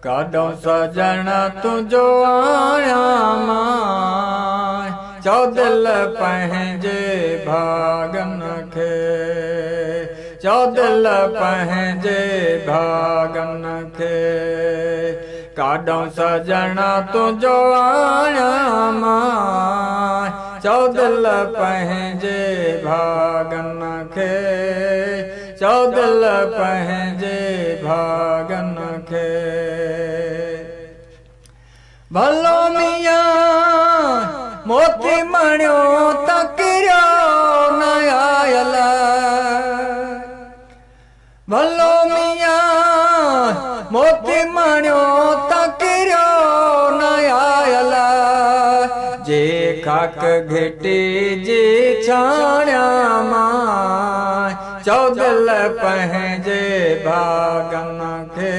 काॾों सजण तुंहिंजो आया मां चओ दिल पंहिंजे भागन खे चओ दिल पंहिंजे भागन खे काॾों सजण तुंहिंजो आया मां चओ दिल पंहिंजे भागन खे चओ दिल पंहिंजे भागन खे भलो मियां मोती मणियो त किरियो न आयल भलो मियां मोती मणियो त किरियो न आयल जे खाक घिटी जी छाणिया मां चओ दिल पंहिंजे भागन खे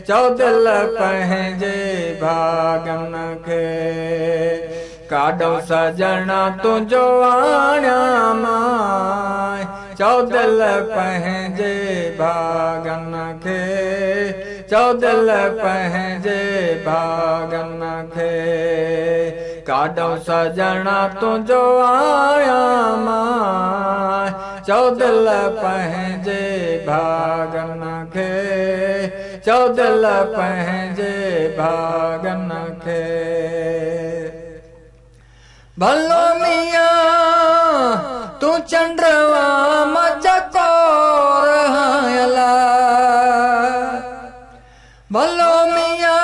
चओ दिल पंहिंजे भागन खे काॾों सजण तुंहिंजो आया मां चओ दिल पंहिंजे भागन खे चओ दिल पंहिंजे भागन खे काॾों सजण तुंहिंजो आया मां चओ दिल पंहिंजे भागन खे चओ दिल पंहिंजे भागन खे भलो मियां तूं चंड्रवा मचकोर हायला भलो मियां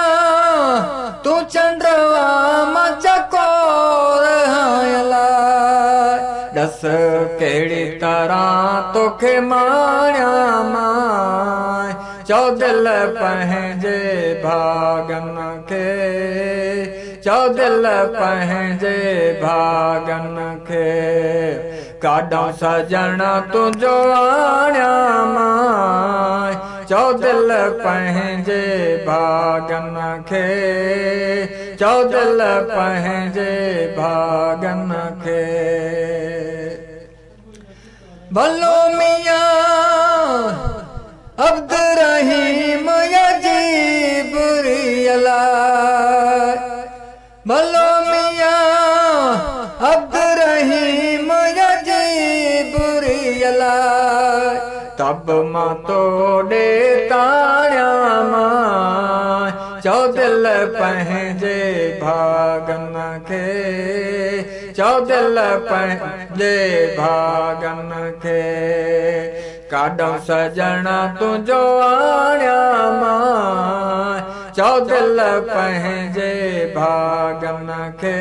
तूं चंड्रवा मचकोर हायला दस कहिड़ी तरह तोखे माणिया मां चओ दिल पंहिंजे भागन खे चओ दिल पंहिंजे भागन खे काॾों सजण तुंहिंजो आया मां चओ दिल पंहिंजे भागन खे चओ दिल पंहिंजे भागन खे भलो मियां अब्दुर्रहीम यजीब रियला भलो मियां अब्दुर्रहीम यजीब रियला तब मां तोड़े ताणिया मां चओ दिल पंहिंजे भागन खे चओ दिल पंहिंजे भागन खे काॾों सजण तुंहिंजो आया मां चओ दिल पंहिंजे भागन खे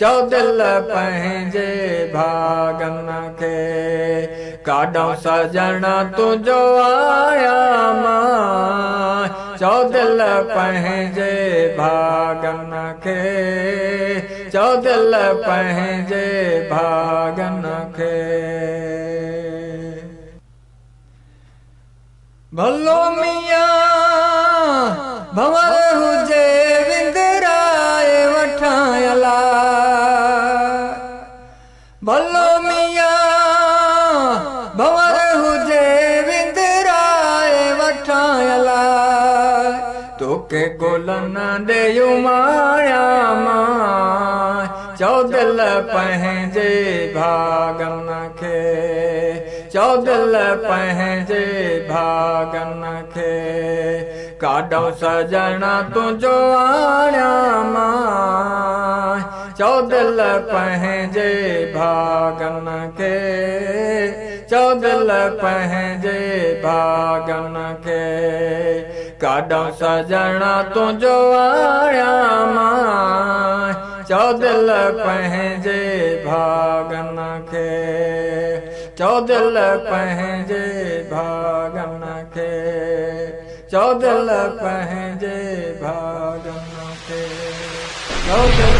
चओ दिल पंहिंजे भागन खे काॾों सजण तुंहिंजो आया मां चओ दिल पंहिंजे भागन खे चओ दिल पंहिंजे भागन खे भलो मियां भंवर हुजे विंदराए वठायला भलो मियां भंवर हुजे विंदराए वठायला तोखे गुलन ॾेयूं माया मां चओ दिल पंहिंजे भागन खे चओ दिल पंहिंजे भागन खे काॾों सजण तुंहिंजो आया मां चओ दिल पंहिंजे भागन खे चओ दिल पंहिंजे भागन खे काॾों सजण तुंहिंजो आया मां चओ दिल पंहिंजे भागन खे चओ दिल पंहिंजे भागन खे चओ दिल पंहिंजे भागन खे चओ दिल